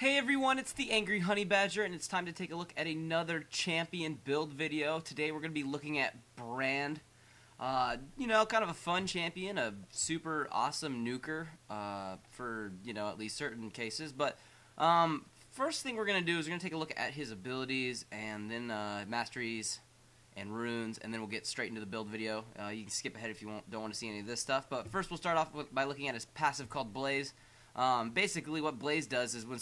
Hey everyone, it's the Angry Honey Badger, and it's time to take a look at another champion build video. Today we're going to be looking at Brand. Kind of a fun champion, a super awesome nuker for, at least certain cases. But first thing we're going to do is we're going to take a look at his abilities, and then masteries and runes, and then we'll get straight into the build video. You can skip ahead if you don't want to see any of this stuff. But first we'll start off by looking at his passive called Blaze. Basically what Blaze does is when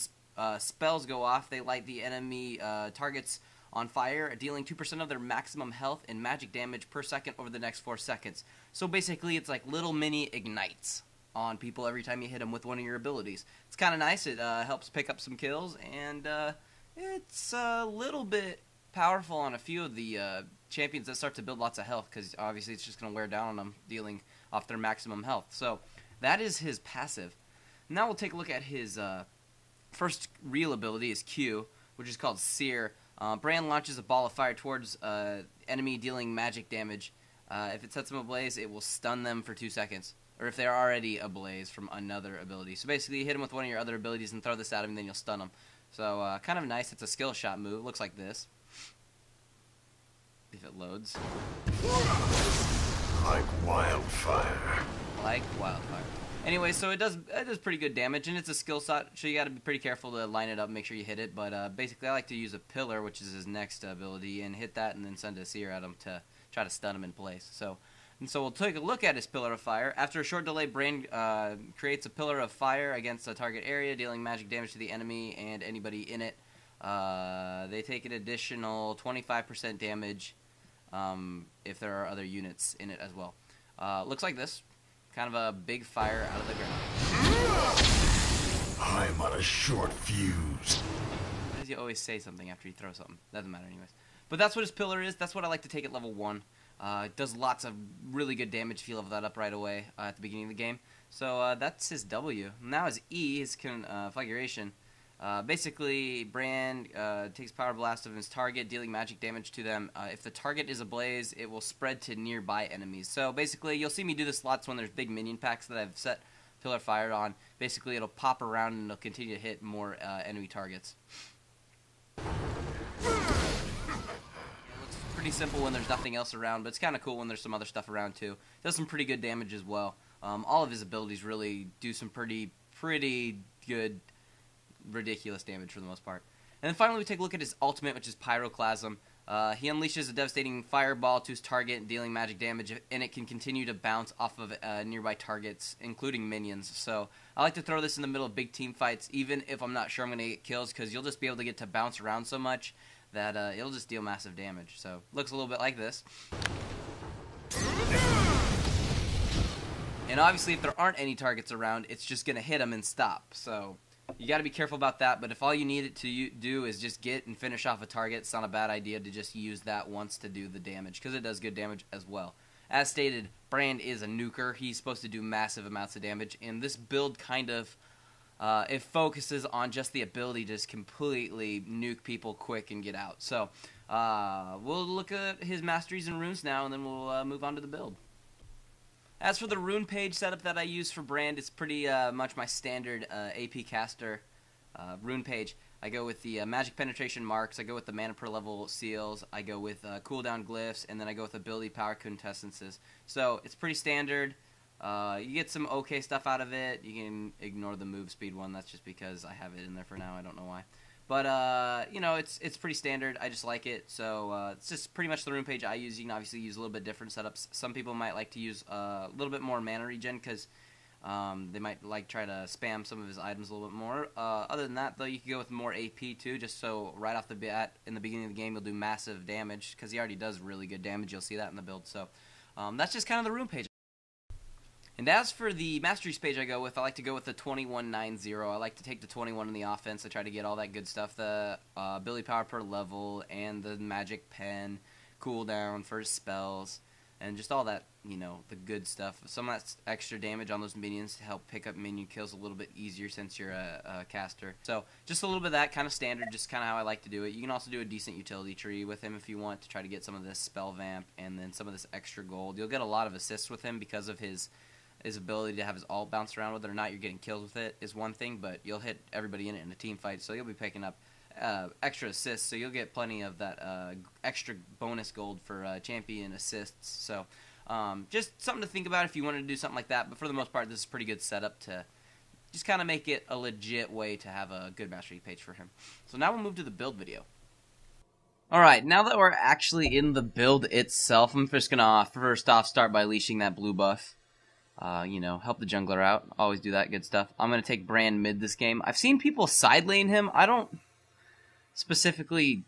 spells go off, they light the enemy targets on fire, dealing 2% of their maximum health and magic damage per second over the next 4 seconds. So basically it's like little mini ignites on people every time you hit them with one of your abilities. It's kind of nice. It helps pick up some kills, and it's a little bit powerful on a few of the champions that start to build lots of health, because obviously it's just going to wear down on them, dealing off their maximum health. So that is his passive. Now we'll take a look at his first real ability, is Q, which is called Sear. Brand launches a ball of fire towards enemy, dealing magic damage. If it sets them ablaze, it will stun them for 2 seconds, or if they're already ablaze from another ability. So basically you hit them with one of your other abilities and throw this at them, and then you'll stun them. So kind of nice. It's a skill shot move. It looks like this, if it loads. Like wildfire. Like wildfire. Anyway, so it does pretty good damage, and it's a skill shot, so you got to be pretty careful to line it up, make sure you hit it. But basically, I like to use a pillar, which is his next ability, and hit that, and then send a seer at him to try to stun him in place. So we'll take a look at his pillar of fire. After a short delay, Brand creates a pillar of fire against a target area, dealing magic damage to the enemy and anybody in it. They take an additional 25% damage if there are other units in it as well. Looks like this. Kind of a big fire out of the ground. I'm on a short fuse. Why does he always say something after you throw something? Doesn't matter anyways. But that's what his pillar is. That's what I like to take at level 1. It does lots of really good damage if you level that up right away at the beginning of the game. So that's his W. Now his E, his configuration. Basically, Brand takes Power Blast of his target, dealing magic damage to them. If the target is ablaze, it will spread to nearby enemies. So basically, you'll see me do this lots when there's big minion packs that I've set Pillar Fire on. Basically, it'll pop around and it'll continue to hit more enemy targets. It looks pretty simple when there's nothing else around, but it's kind of cool when there's some other stuff around too. It does some pretty good damage as well. All of his abilities really do some pretty good, ridiculous damage for the most part. And then finally we take a look at his ultimate, which is Pyroclasm. He unleashes a devastating fireball to his target, dealing magic damage, and it can continue to bounce off of nearby targets, including minions. So I like to throw this in the middle of big team fights, even if I'm not sure I'm going to get kills, because you'll just be able to get to bounce around so much that it'll just deal massive damage. So looks a little bit like this. And obviously if there aren't any targets around, it's just going to hit them and stop. So you got to be careful about that, but if all you need it to do is just get and finish off a target, it's not a bad idea to just use that once to do the damage, because it does good damage as well. As stated, Brand is a nuker. He's supposed to do massive amounts of damage, and this build kind of, it focuses on just the ability to just completely nuke people quick and get out. So we'll look at his masteries and runes now, and then we'll move on to the build. As for the rune page setup that I use for Brand, it's pretty much my standard AP caster rune page. I go with the magic penetration marks, I go with the mana per level seals, I go with cooldown glyphs, and then I go with ability power quintessences. So it's pretty standard. You get some okay stuff out of it. You can ignore the move speed one. That's just because I have it in there for now. I don't know why. But, it's pretty standard. I just like it. So it's just pretty much the rune page I use. You can obviously use a little bit different setups. Some people might like to use a little bit more mana regen, because they might try to spam some of his items a little bit more. Other than that, though, you can go with more AP too, just so right off the bat in the beginning of the game you'll do massive damage, because he already does really good damage. You'll see that in the build. So that's just kind of the rune page. And as for the masteries page I go with, I like to go with the 2190. I like to take the 21 in the offense. I try to get all that good stuff, the ability power per level, and the magic pen, cooldown for spells, and just all that, the good stuff. Some of that extra damage on those minions to help pick up minion kills a little bit easier since you're a caster. So just a little bit of that, kind of standard, just kind of how I like to do it. You can also do a decent utility tree with him if you want to try to get some of this spell vamp and then some of this extra gold. You'll get a lot of assists with him because of his his ability to have his ult bounce around. Whether or not you're getting kills with it is one thing, but you'll hit everybody in it in a team fight, so you'll be picking up extra assists, so you'll get plenty of that extra bonus gold for champion assists. So just something to think about if you wanted to do something like that, but for the most part, this is a pretty good setup to just kind of make it a legit way to have a good mastery page for him. So now we'll move to the build video. Alright, now that we're actually in the build itself, I'm just going to first off start by leashing that blue buff. You know, help the jungler out. Always do that good stuff. I'm going to take Brand mid this game. I've seen people side lane him. I don't specifically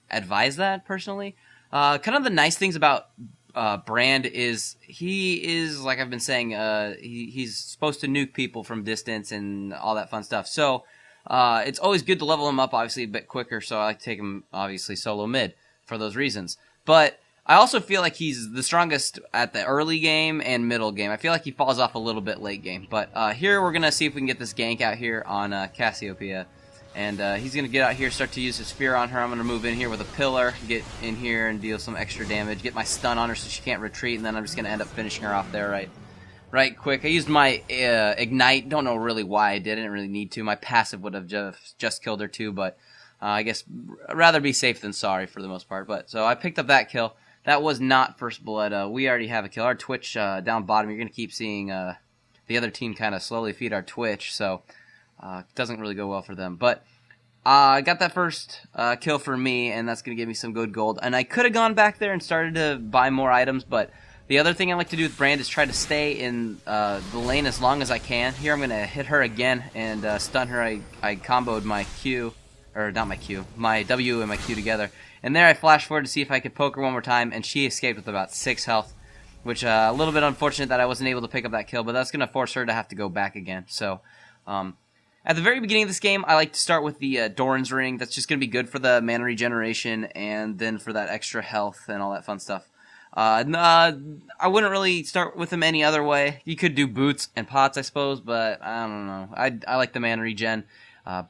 advise that, personally. Kind of the nice things about Brand is he is, like I've been saying, he's supposed to nuke people from distance and all that fun stuff. So it's always good to level him up, obviously, a bit quicker. So I like to take him, obviously, solo mid for those reasons. But I also feel like he's the strongest at the early game and middle game. I feel like he falls off a little bit late game. But here we're going to see if we can get this gank out here on Cassiopeia. And he's going to get out here, start to use his spear on her. I'm going to move in here with a pillar, get in here and deal some extra damage, get my stun on her so she can't retreat, and then I'm just going to end up finishing her off there right quick. I used my Ignite. Don't know really why I didn't really need to. My passive would have just killed her too, but I guess I'd rather be safe than sorry for the most part. But so I picked up that kill. That was not first blood. We already have a kill. Our Twitch down bottom, you're going to keep seeing the other team kind of slowly feed our Twitch, so it doesn't really go well for them. But I got that first kill for me, and that's going to give me some good gold. And I could have gone back there and started to buy more items, but the other thing I like to do with Brand is try to stay in the lane as long as I can. Here I'm going to hit her again and stun her. I comboed my Q, or not my Q, my W and my Q together. And there I flashed forward to see if I could poke her one more time, and she escaped with about 6 health, which a little bit unfortunate that I wasn't able to pick up that kill, but that's going to force her to have to go back again. So at the very beginning of this game, I like to start with the Doran's Ring. That's just going to be good for the mana regeneration and then for that extra health and all that fun stuff. I wouldn't really start with them any other way. You could do boots and pots, I suppose, but I don't know. I like the mana regen.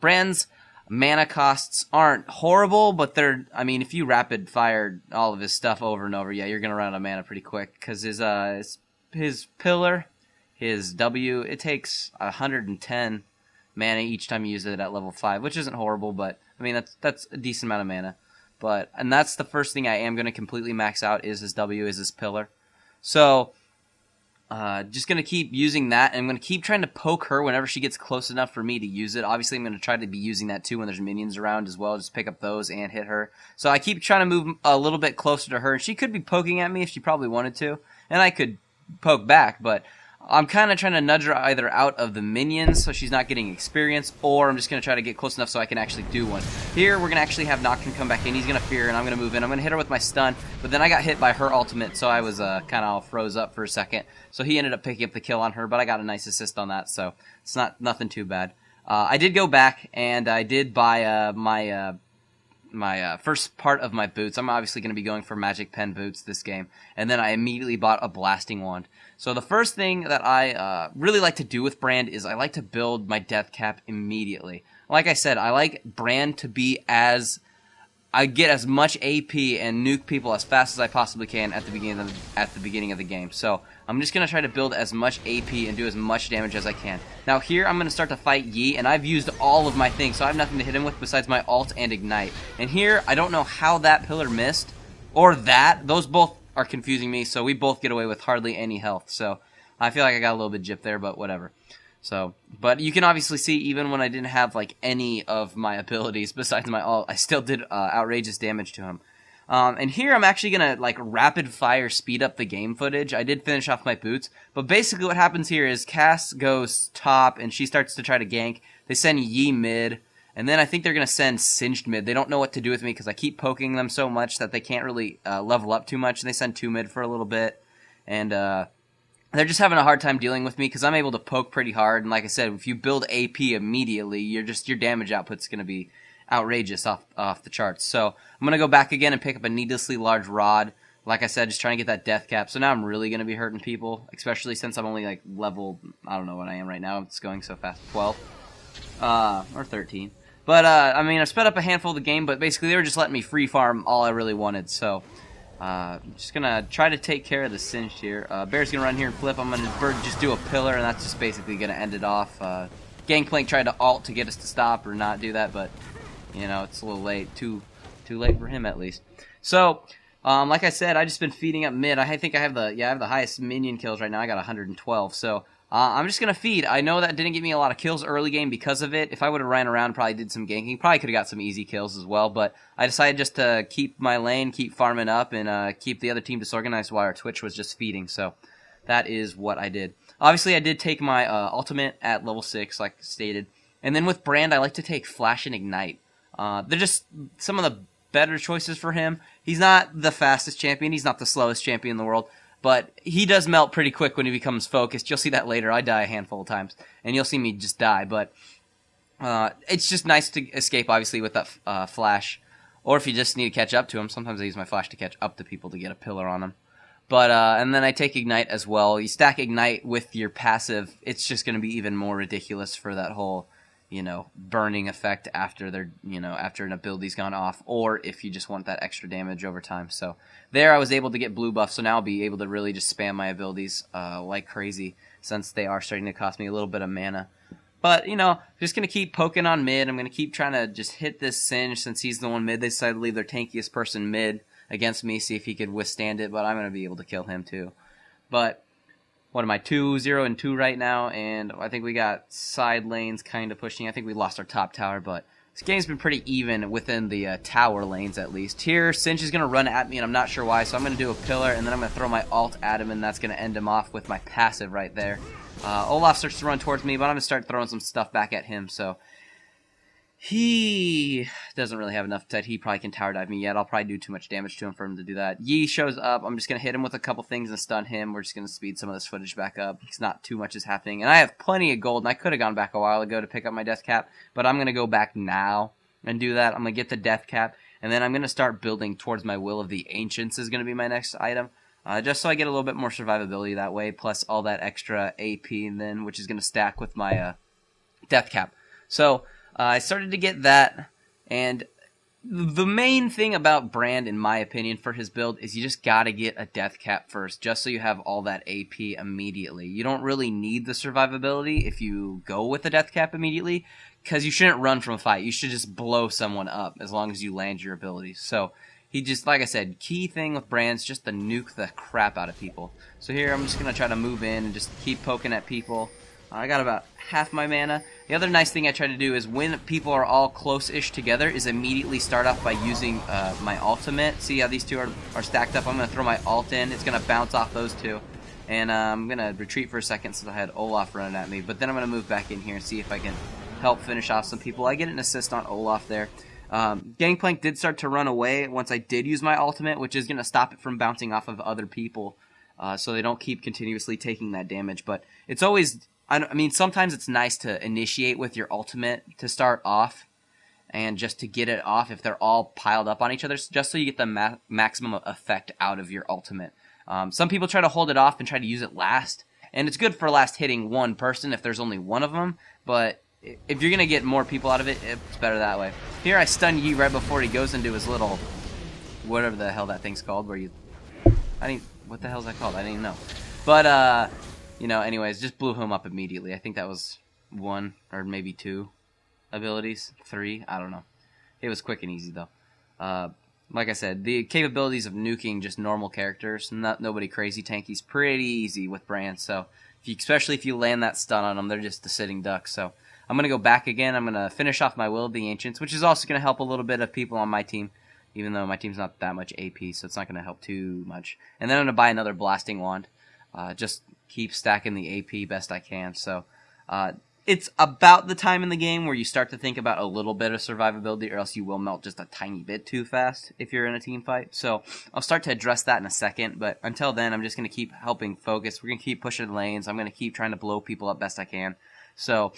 Brand's mana costs aren't horrible, but they're, I mean, if you rapid fire all of his stuff over and over, yeah, you're going to run out of mana pretty quick, because his pillar, his W, it takes 110 mana each time you use it at level 5, which isn't horrible, but, I mean, that's a decent amount of mana. And that's the first thing I am going to completely max out is his W, is his pillar. So, just going to keep using that, and I'm going to keep trying to poke her whenever she gets close enough for me to use it. Obviously, I'm going to try to be using that too when there's minions around as well, just pick up those and hit her. So I keep trying to move a little bit closer to her, and she could be poking at me if she probably wanted to, and I could poke back, but I'm kind of trying to nudge her either out of the minions so she's not getting experience, or I'm just going to try to get close enough so I can actually do one. Here, we're going to actually have Nocturne come back in. He's going to fear, and I'm going to move in. I'm going to hit her with my stun, but then I got hit by her ultimate, so I was kind of all froze up for a second. So he ended up picking up the kill on her, but I got a nice assist on that, so it's nothing too bad. I did go back, and I did buy my first part of my boots. I'm obviously going to be going for Magic Pen boots this game, and then I immediately bought a Blasting Wand. So the first thing that I really like to do with Brand is I like to build my death cap immediately. Like I said, I like Brand to be I get as much AP and nuke people as fast as I possibly can at the beginning of the game. So I'm just going to try to build as much AP and do as much damage as I can. Now here I'm going to start to fight Yi, and I've used all of my things, so I have nothing to hit him with besides my ult and Ignite. And here, I don't know how that pillar missed, or that. Those both are confusing me, so we both get away with hardly any health. So I feel like I got a little bit gypped there, but whatever. So, but you can obviously see even when I didn't have like any of my abilities besides my ult, I still did outrageous damage to him. And here I'm actually gonna like rapid fire speed up the game footage. I did finish off my boots, but basically what happens here is Cass goes top and she starts to try to gank. They send Yi mid, and then I think they're gonna send Singed mid. They don't know what to do with me because I keep poking them so much that they can't really level up too much. And they send 2 mid for a little bit, and they're just having a hard time dealing with me because I'm able to poke pretty hard. And like I said, if you build AP immediately, your damage output's gonna be outrageous off the charts. So I'm going to go back again and pick up a needlessly large rod. Like I said, just trying to get that death cap. So now I'm really going to be hurting people, especially since I'm only like level, I don't know what I am right now. It's going so fast. 12. Or 13. But, I mean, I sped up a handful of the game, but basically they were just letting me free farm all I really wanted. So Just gonna try to take care of the Singed here. Bear's gonna run here and flip. I'm gonna just do a pillar, and that's just basically gonna end it off. Gangplank tried to ult to get us to stop or not do that, but you know, it's a little late. Too late for him at least. So, like I said, I just been feeding up mid. I think I have the highest minion kills right now. I got 112. So I'm just gonna feed. I know that didn't give me a lot of kills early game because of it. If I would have ran around, probably did some ganking, probably could have got some easy kills as well. But I decided just to keep my lane, keep farming up, and keep the other team disorganized while our Twitch was just feeding. So that is what I did. Obviously, I did take my ultimate at level 6, like stated. And then with Brand, I like to take Flash and Ignite. They're just some of the better choices for him. He's not the fastest champion. He's not the slowest champion in the world. But he does melt pretty quick when he becomes focused. You'll see that later. I die a handful of times. And you'll see me just die. But it's just nice to escape, obviously, with that Flash. Or if you just need to catch up to him. Sometimes I use my Flash to catch up to people to get a pillar on them. But and then I take Ignite as well. You stack Ignite with your passive. It's just going to be even more ridiculous for that whole, you know, burning effect after they're, you know, after an ability's gone off, or if you just want that extra damage over time. So there I was able to get blue buff, so now I'll be able to really just spam my abilities like crazy, since they are starting to cost me a little bit of mana. But, you know, I'm just going to keep poking on mid. I'm going to keep trying to just hit this Singe, since he's the one mid. They decided to leave their tankiest person mid against me, see if he could withstand it, but I'm going to be able to kill him too. But what am I, 2-0-2 right now, and I think we got side lanes kind of pushing. I think we lost our top tower, but this game's been pretty even within the tower lanes at least. Here, Singe is going to run at me, and I'm not sure why, so I'm going to do a pillar, and then I'm going to throw my ult at him, and that's going to end him off with my passive right there. Olaf starts to run towards me, but I'm going to start throwing some stuff back at him, so he doesn't really have enough that he probably can tower dive me yet. I'll probably do too much damage to him for him to do that. Yi shows up. I'm just going to hit him with a couple things and stun him. We're just going to speed some of this footage back up. It's not too much is happening. And I have plenty of gold, and I could have gone back a while ago to pick up my death cap, but I'm going to go back now and do that. I'm going to get the death cap, and then I'm going to start building towards my Will of the Ancients is going to be my next item. Just so I get a little bit more survivability that way, plus all that extra AP, and then which is going to stack with my death cap. So I started to get that, and the main thing about Brand, in my opinion, for his build is you just gotta get a death cap first, just so you have all that AP immediately. You don't really need the survivability if you go with the death cap immediately, because you shouldn't run from a fight. You should just blow someone up as long as you land your abilities. So he just, like I said, key thing with Brand's just to nuke the crap out of people. So here I'm just gonna try to move in and just keep poking at people. I got about half my mana. The other nice thing I try to do is when people are all close-ish together is immediately start off by using my ultimate. See how these two are stacked up? I'm going to throw my ult in. It's going to bounce off those two. And I'm going to retreat for a second since I had Olaf running at me. But then I'm going to move back in here and see if I can help finish off some people. I get an assist on Olaf there. Gangplank did start to run away once I did use my ultimate, which is going to stop it from bouncing off of other people. So they don't keep continuously taking that damage. But it's always... I mean, sometimes it's nice to initiate with your ultimate to start off, and just to get it off if they're all piled up on each other, just so you get the maximum effect out of your ultimate. Some people try to hold it off and try to use it last, and it's good for last hitting one person if there's only one of them, but if you're going to get more people out of it, it's better that way. Here I stun Yi right before he goes into his little, whatever the hell that thing's called, where you, what the hell is that called? I didn't even know. But, you know, anyways, just blew him up immediately. I think that was 1 or maybe 2 abilities. 3, I don't know. It was quick and easy, though. Like I said, the capabilities of nuking just normal characters, nobody crazy tanky's pretty easy with Brand. So, especially if you land that stun on them, they're just a sitting duck. So, I'm going to go back again. I'm going to finish off my Will of the Ancients, which is also going to help a little bit of people on my team, even though my team's not that much AP, so it's not going to help too much. And then I'm going to buy another Blasting Wand. Just keep stacking the AP best I can. So it's about the time in the game where you start to think about a little bit of survivability, or else you will melt just a tiny bit too fast if you're in a team fight. So I'll start to address that in a second, but until then I'm just going to keep helping focus. We're going to keep pushing lanes. I'm going to keep trying to blow people up best I can. So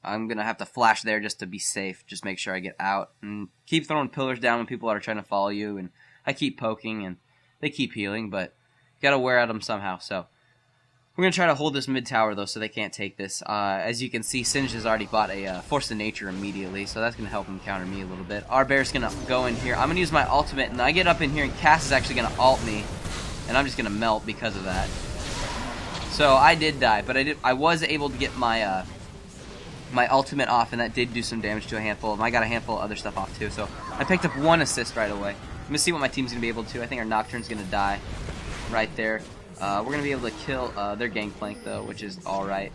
I'm going to have to flash there just to be safe, just make sure I get out, and keep throwing pillars down when people are trying to follow you, and I keep poking, and they keep healing, but got to wear at them somehow. So We're going to try to hold this mid tower, though, so they can't take this. As you can see, Singed has already bought a Force of Nature immediately, so that's going to help him counter me a little bit. Our Bear's going to go in here. I'm going to use my ultimate, and I get up in here, and Cass is actually going to ult me, and I'm just going to melt because of that. So I did die, but I was able to get my my ultimate off, and that did do some damage to a handful of them. I got a handful of other stuff off, too, so I picked up 1 assist right away. I'm going to see what my team's going to be able to. I think our Nocturne's going to die right there. We're going to be able to kill their Gangplank, though, which is alright.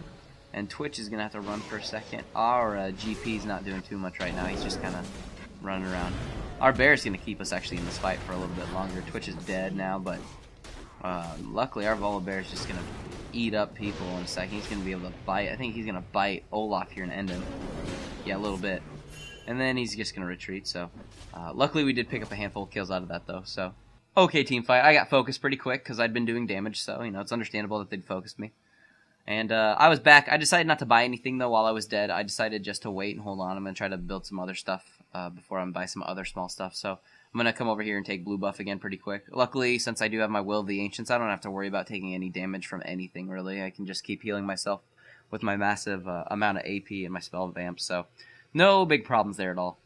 And Twitch is going to have to run for a second. Our GP's not doing too much right now. He's just kind of running around. Our Bear is going to keep us actually in this fight for a little bit longer. Twitch is dead now, but luckily our Volibear is just going to eat up people in a second. He's going to be able to bite. I think he's going to bite Olaf here and end him. Yeah, a little bit. And then he's just going to retreat, so... luckily we did pick up a handful of kills out of that, though, so... Okay, team fight. I got focused pretty quick because I'd been doing damage, so, you know, it's understandable that they'd focused me. And I was back. I decided not to buy anything, though, while I was dead. I decided just to wait and hold on. I'm going to try to build some other stuff before I buy some other small stuff, so... I'm going to come over here and take blue buff again pretty quick. Luckily, since I do have my Will of the Ancients, I don't have to worry about taking any damage from anything, really. I can just keep healing myself with my massive amount of AP and my spell vamp, so no big problems there at all.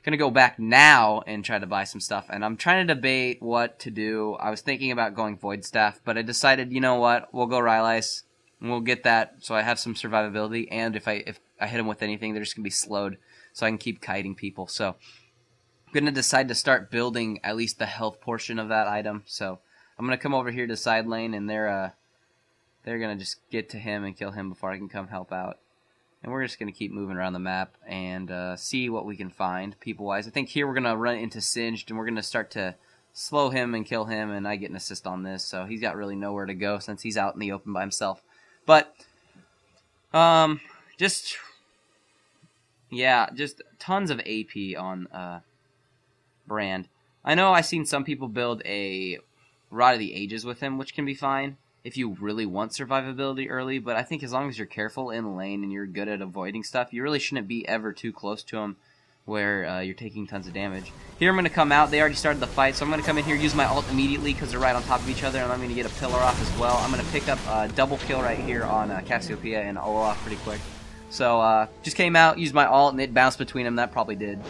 Gonna go back now and try to buy some stuff, and I'm trying to debate what to do. I was thinking about going Void Staff, but I decided, you know what, we'll go Rylai's, and we'll get that so I have some survivability, and if I hit them with anything, they're just gonna be slowed, so I can keep kiting people, so... I'm going to decide to start building at least the health portion of that item. So I'm going to come over here to side lane, and they're going to just get to him and kill him before I can come help out. And we're just going to keep moving around the map and see what we can find people-wise. I think here we're going to run into Singed, and we're going to start to slow him and kill him, and I get an assist on this. So he's got really nowhere to go since he's out in the open by himself. But just tons of AP on... Brand. I know I've seen some people build a Rod of the Ages with him, which can be fine if you really want survivability early, but I think as long as you're careful in lane and you're good at avoiding stuff, you really shouldn't be ever too close to him where you're taking tons of damage. Here I'm going to come out. They already started the fight, so I'm going to come in here, use my ult immediately because they're right on top of each other, and I'm going to get a pillar off as well. I'm going to pick up a double kill right here on Cassiopeia and Olaf pretty quick. So just came out, used my ult, and it bounced between them. That probably did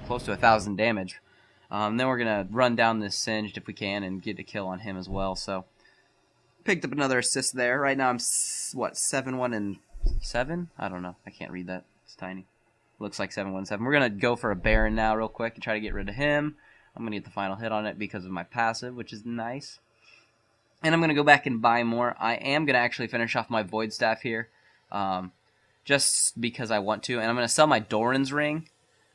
close to 1,000 damage. Then we're going to run down this Singed if we can and get a kill on him as well. So, picked up another assist there. Right now I'm, 7-1 and 7? I don't know. I can't read that. It's tiny. Looks like 7-1 7. We're going to go for a Baron now real quick and try to get rid of him. I'm going to get the final hit on it because of my passive, which is nice. And I'm going to go back and buy more. I am going to actually finish off my Void Staff here. Just because I want to. And I'm going to sell my Doran's Ring.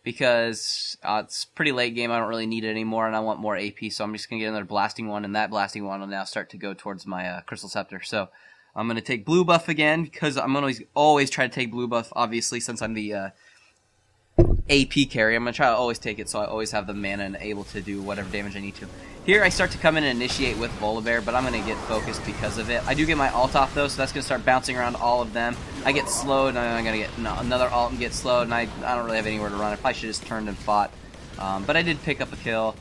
Because it's pretty late game, I don't really need it anymore, and I want more AP, so I'm just going to get another Blasting One, and that Blasting One will now start to go towards my Crystal Scepter. So I'm going to take Blue Buff again, because I'm going to always try to take Blue Buff, obviously, since I'm the AP carry. I'm going to try to always take it, so I always have the mana and able to do whatever damage I need to. Here I start to come in and initiate with Volibear, but I'm going to get focused because of it. I do get my ult off, though, so that's going to start bouncing around all of them. I get slowed, and I'm going to get another ult and get slowed, and I don't really have anywhere to run. I probably should have just turned and fought. But I did pick up a kill,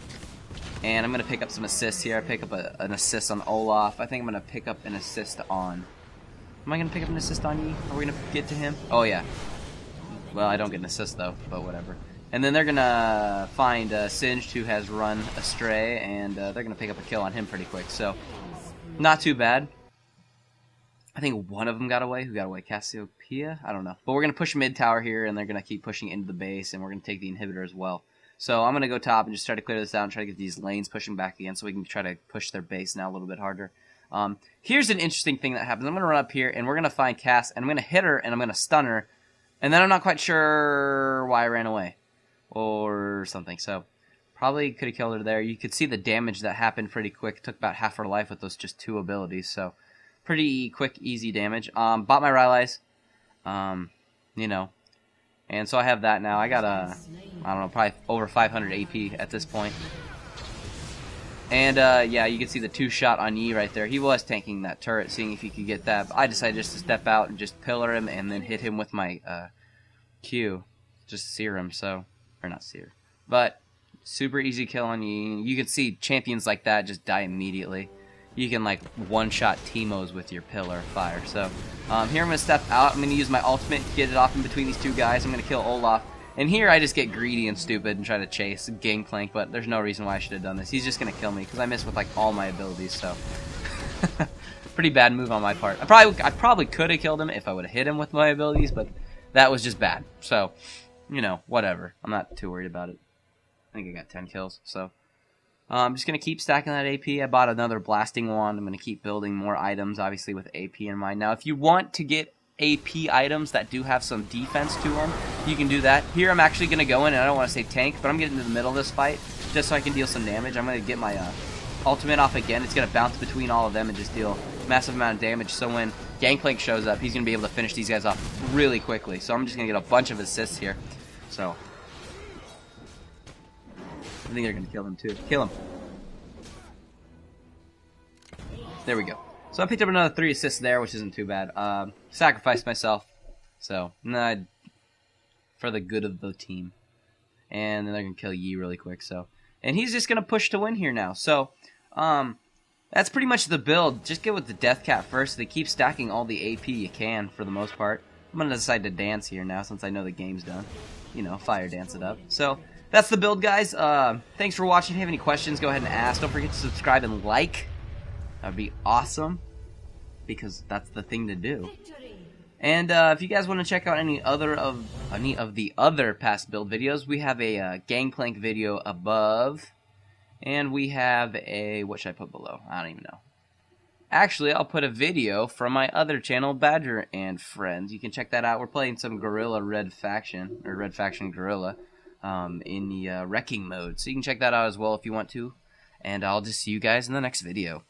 and I'm going to pick up some assists here. I pick up an assist on Olaf. I think I'm going to pick up an assist on... Am I going to pick up an assist on Yi? Are we going to get to him? Oh, yeah. Well, I don't get an assist, though, but whatever. And then they're going to find Singed, who has run astray, and they're going to pick up a kill on him pretty quick. So, not too bad. I think one of them got away. Who got away? Cassiopeia? I don't know. But we're going to push mid tower here, and they're going to keep pushing into the base, and we're going to take the inhibitor as well. So I'm going to go top and just try to clear this out and try to get these lanes pushing back again so we can try to push their base now a little bit harder. Here's an interesting thing that happens. I'm going to run up here, and we're going to find Cass, and I'm going to hit her, and I'm going to stun her, and then I'm not quite sure why I ran away. Or something, so probably could have killed her there. You could see the damage that happened pretty quick. It took about half her life with those just 2 abilities, so pretty quick, easy damage. Bought my Rylai's, you know, and so I have that now. I got I don't know, probably over 500 AP at this point. And yeah, you can see the 2-shot on Yi right there. He was tanking that turret, seeing if he could get that. But I decided just to step out and just pillar him and then hit him with my Q, just sear him, so... Or not sear. But super easy kill on Yi. You can see champions like that just die immediately. you can like one-shot Teemos with your pillar of fire. So here I'm going to step out. I'm going to use my ultimate, get it off in between these two guys. I'm going to kill Olaf. And here I just get greedy and stupid and try to chase Gangplank, but there's no reason why I should have done this. He's just going to kill me because I miss with like all my abilities, so pretty bad move on my part. I probably could have killed him if I would have hit him with my abilities, but that was just bad. So, you know, whatever. I'm not too worried about it. I think I got 10 kills, so I'm just going to keep stacking that AP. I bought another blasting wand. I'm going to keep building more items, obviously with AP in mind. Now, if you want to get AP items that do have some defense to them, you can do that. Here I'm actually going to go in, and I don't want to say tank, but I'm getting into the middle of this fight just so I can deal some damage. I'm going to get my ultimate off again. It's going to bounce between all of them and just deal a massive amount of damage, so when Gangplank shows up, he's going to be able to finish these guys off really quickly. So I'm just going to get a bunch of assists here. So I think they're going to kill him too. Kill him. There we go. So I picked up another 3 assists there, which isn't too bad. Sacrificed myself, so for the good of the team. And then they're gonna kill Yi really quick. So, and he's just gonna push to win here now. So, that's pretty much the build. Just get with the Death Cat first. They keep stacking all the AP you can for the most part. I'm gonna decide to dance here now since I know the game's done. You know, fire dance it up. So that's the build, guys. Thanks for watching. If you have any questions, go ahead and ask. Don't forget to subscribe and like. That'd be awesome, because that's the thing to do. And if you guys want to check out any of the other past build videos, we have a Gangplank video above, and we have a, what should I put below? I don't even know. Actually, I'll put a video from my other channel, Badger and Friends. You can check that out. We're playing some Guerrilla Red Faction, or Red Faction Guerrilla, in the wrecking mode. So you can check that out as well if you want to. And I'll just see you guys in the next video.